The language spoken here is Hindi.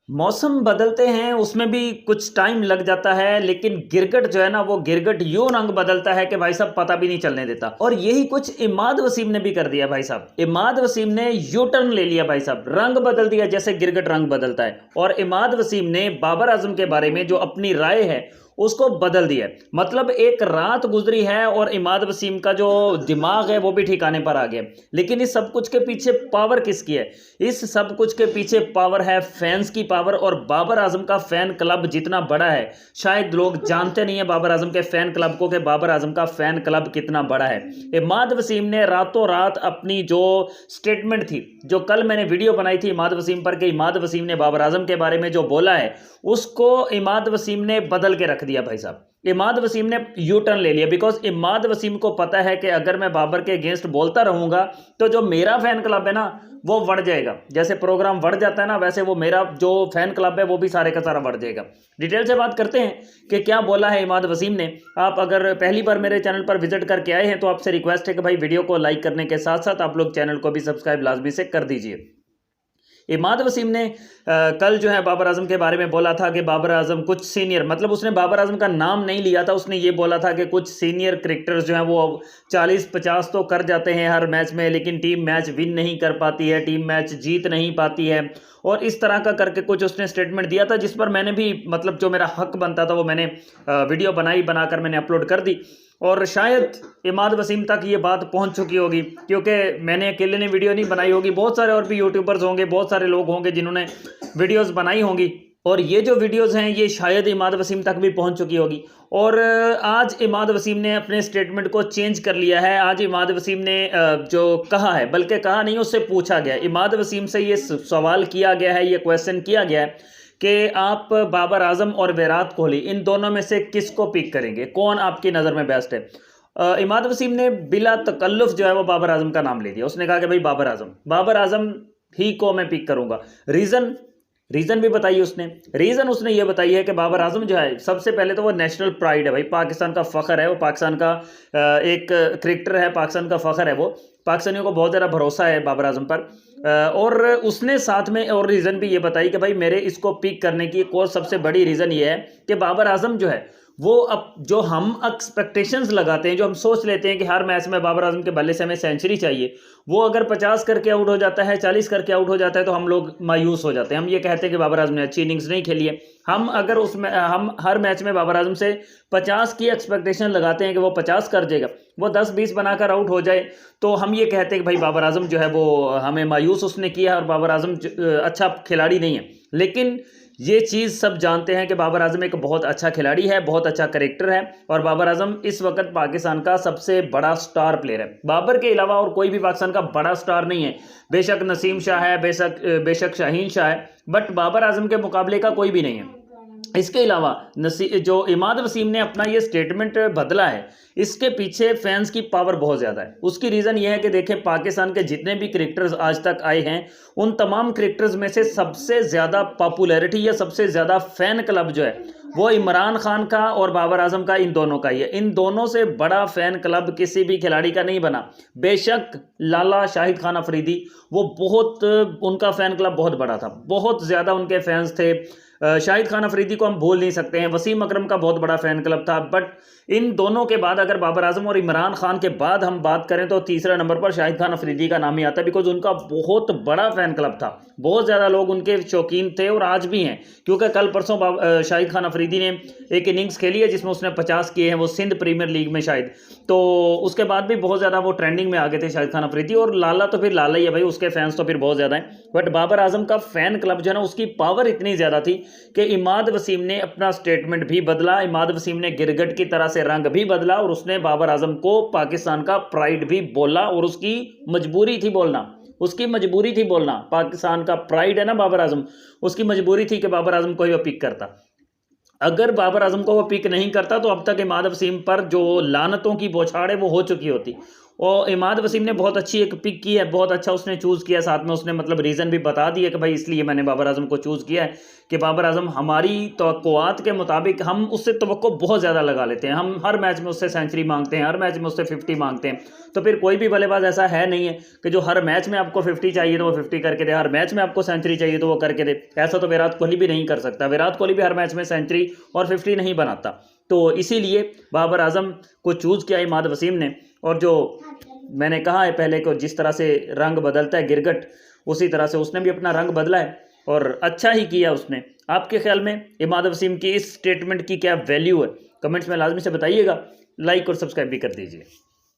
मौसम बदलते हैं, उसमें भी कुछ टाइम लग जाता है, लेकिन गिरगिट जो है ना, वो गिरगिट यूं रंग बदलता है कि भाई साहब पता भी नहीं चलने देता। और यही कुछ इमाद वसीम ने भी कर दिया भाई साहब। इमाद वसीम ने यू टर्न ले लिया भाई साहब, रंग बदल दिया जैसे गिरगिट रंग बदलता है। और इमाद वसीम ने बाबर आजम के बारे में जो अपनी राय है उसको बदल दिया। मतलब एक रात गुजरी है और इमाद वसीम का जो दिमाग है वो भी ठिकाने पर आ गया। लेकिन इस सब कुछ के पीछे पावर किसकी है? इस सब कुछ के पीछे पावर है फैंस की पावर। और बाबर आजम का फैन क्लब जितना बड़ा है, शायद लोग जानते नहीं है बाबर आजम के फैन क्लब को, कि बाबर आजम का फैन क्लब कितना बड़ा है। इमाद वसीम ने रातों रात अपनी जो स्टेटमेंट थी, जो कल मैंने वीडियो बनाई थी इमाद वसीम पर, कि इमाद वसीम ने बाबर आजम के बारे में जो बोला है उसको इमाद वसीम ने बदल के रख दिया भाई साहब। इमाद वसीम ने यू टर्न ले लिया, बिकॉज इमाद वसीम को पता है कि अगर मैं बाबर के अगेंस्ट बोलता रहूंगा तो जो मेरा फैन क्लब है ना वो बढ़ जाएगा। जैसे प्रोग्राम बढ़ जाता है ना, वैसे वो मेरा जो फैन क्लब है वो भी सारे का सारा बढ़ जाएगा। डिटेल से बात करते हैं कि क्या बोला है इमाद वसीम ने। आप अगर पहली बार मेरे चैनल पर विजिट करके आए हैं तो आपसे रिक्वेस्ट है कि भाई वीडियो को लाइक करने के साथ साथ आप लोग चैनल को भी सब्सक्राइब लाजमी से कर दीजिए। इमाद वसीम ने कल जो है बाबर आजम के बारे में बोला था कि बाबर आजम कुछ सीनियर, मतलब उसने बाबर आजम का नाम नहीं लिया था, उसने ये बोला था कि कुछ सीनियर क्रिकेटर्स जो हैं वो 40-50 तो कर जाते हैं हर मैच में, लेकिन टीम मैच विन नहीं कर पाती है, टीम मैच जीत नहीं पाती है। और इस तरह का करके कुछ उसने स्टेटमेंट दिया था, जिस पर मैंने भी मतलब जो मेरा हक बनता था वो मैंने वीडियो बनाकर मैंने अपलोड कर दी। और शायद इमाद वसीम तक ये बात पहुंच चुकी होगी, क्योंकि मैंने अकेले ने वीडियो नहीं बनाई होगी, बहुत सारे और भी यूट्यूबर्स होंगे, बहुत सारे लोग होंगे जिन्होंने वीडियोस बनाई होंगी। और ये जो वीडियोस हैं ये शायद इमाद वसीम तक भी पहुंच चुकी होगी। और आज इमाद वसीम ने अपने स्टेटमेंट को चेंज कर लिया है। आज इमाद वसीम ने जो कहा है, बल्कि कहा नहीं, उससे पूछा गया, इमाद वसीम से ये सवाल किया गया है, ये क्वेश्चन किया गया है कि आप बाबर आजम और विराट कोहली इन दोनों में से किसको पिक करेंगे, कौन आपकी नज़र में बेस्ट है। इमाद वसीम ने बिला तकल्लुफ जो है वो बाबर आजम का नाम ले दिया। उसने कहा कि भाई बाबर आजम ही को मैं पिक करूंगा। रीज़न भी बताइए उसने। रीज़न उसने ये बताई है कि बाबर आजम जो है, सबसे पहले तो वो नेशनल प्राइड है भाई, पाकिस्तान का फ़ख्र है वो, पाकिस्तान का एक क्रिकेटर है, पाकिस्तान का फ़ख्र है वो, पाकिस्तानियों को बहुत ज़्यादा भरोसा है बाबर आजम पर। और उसने साथ में और रीज़न भी ये बताई कि भाई मेरे इसको पिक करने की एक और सबसे बड़ी रीज़न ये है कि बाबर आजम जो है वो, अब जो हम एक्सपेक्टेशंस लगाते हैं, जो हम सोच लेते हैं कि हर मैच में बाबर आजम के बल्ले से हमें सेंचुरी चाहिए, वो अगर 50 करके आउट हो जाता है, 40 करके आउट हो जाता है तो हम लोग मायूस हो जाते हैं। हम ये कहते हैं कि बाबर आजम ने अच्छी इनिंग्स नहीं खेली है। हम अगर उसमें हम हर मैच में बाबर आजम से 50 की एक्सपेक्टेशन लगाते हैं कि वो 50 कर देगा, वो 10-20 बनाकर आउट हो जाए, तो हम ये कहते हैं कि भाई बाबर आजम जो है वो हमें मायूस उसने किया है और बाबर आजम अच्छा खिलाड़ी नहीं है। लेकिन ये चीज़ सब जानते हैं कि बाबर आजम एक बहुत अच्छा खिलाड़ी है, बहुत अच्छा करेक्टर है, और बाबर आजम इस वक्त पाकिस्तान का सबसे बड़ा स्टार प्लेयर है। बाबर के अलावा और कोई भी पाकिस्तान का बड़ा स्टार नहीं है। बेशक नसीम शाह है, बेशक शाहीन शाह है, बट बाबर आजम के मुकाबले का कोई भी नहीं है। इसके अलावा जो इमाद वसीम ने अपना ये स्टेटमेंट बदला है, इसके पीछे फैंस की पावर बहुत ज़्यादा है। उसकी रीज़न ये है कि देखें, पाकिस्तान के जितने भी क्रिकेटर्स आज तक आए हैं, उन तमाम क्रिकेटर्स में से सबसे ज़्यादा पॉपुलैरिटी या सबसे ज़्यादा फ़ैन क्लब जो है वो इमरान खान का और बाबर आजम का, इन दोनों का ही है। इन दोनों से बड़ा फ़ैन क्लब किसी भी खिलाड़ी का नहीं बना। बेशक लाला शाहिद खान अफरीदी, वो बहुत, उनका फ़ैन क्लब बहुत बड़ा था, बहुत ज़्यादा उनके फैंस थे। शाहिद खान अफरीदी को हम भूल नहीं सकते हैं, वसीम अकरम का बहुत बड़ा फ़ैन क्लब था। बट इन दोनों के बाद, अगर बाबर आजम और इमरान खान के बाद हम बात करें तो तीसरा नंबर पर शाहिद खान अफरीदी का नाम ही आता है, बिकॉज उनका बहुत बड़ा फ़ैन क्लब था, बहुत ज़्यादा लोग उनके शौकीन थे और आज भी हैं। क्योंकि कल परसों शाहिद खान अफरीदी ने एक इनिंग्स खेली है जिसमें उसने 50 किए हैं, वो सिंध प्रीमियर लीग में शायद, तो उसके बाद भी बहुत ज़्यादा वो ट्रेंडिंग में आ गए थे शाहिद खान अफरीदी। और लाला तो फिर लाला ही है भाई, उसके फैंस तो फिर बहुत ज़्यादा हैं। बट बाबर आजम का फ़ैन क्लब जो है ना, उसकी पावर इतनी ज़्यादा थी कि इमाद वसीम ने अपना स्टेटमेंट भी बदला, इमाद वसीम ने गिरगिट की तरह से रंग भी बदला, और उसने बाबर आजम को पाकिस्तान का प्राइड भी बोला। और उसकी मजबूरी थी बोलना, उसकी मजबूरी थी बोलना। पाकिस्तान का प्राइड है ना बाबर आजम, उसकी मजबूरी थी कि बाबर आजम को ही वो पिक करता। अगर बाबर आजम को वो पिक नहीं करता तो अब तक इमाद वसीम पर जो लानतों की बौछार है वो हो चुकी होती। और इमाद वसीम ने बहुत अच्छी एक पिक की है, बहुत अच्छा उसने चूज़ किया, साथ में उसने मतलब रीज़न भी बता दिया कि भाई इसलिए मैंने बाबर आजम को चूज़ किया है कि बाबर आजम हमारी तवक्कुआत के मुताबिक हम उससे तवक्को बहुत ज़्यादा लगा लेते हैं, हम हर मैच में उससे सेंचुरी मांगते हैं, हर मैच में उससे 50 मांगते हैं। तो फिर कोई भी बल्लेबाज ऐसा है नहीं है कि जो हर मैच में आपको 50 चाहिए तो वो 50 करके दे, हर मैच में आपको सेंचुरी चाहिए तो वो करके दे। ऐसा तो विराट कोहली भी नहीं कर सकता, विराट कोहली भी हर मैच में सेंचुरी और 50 नहीं बनाता। तो इसीलिए बाबर आजम को चूज़ किया इमाद वसीम ने। और जो मैंने कहा है पहले को, जिस तरह से रंग बदलता है गिरगिट, उसी तरह से उसने भी अपना रंग बदला है और अच्छा ही किया उसने। आपके ख्याल में इमाद वसीम की इस स्टेटमेंट की क्या वैल्यू है, कमेंट्स में लाजमी से बताइएगा। लाइक और सब्सक्राइब भी कर दीजिए।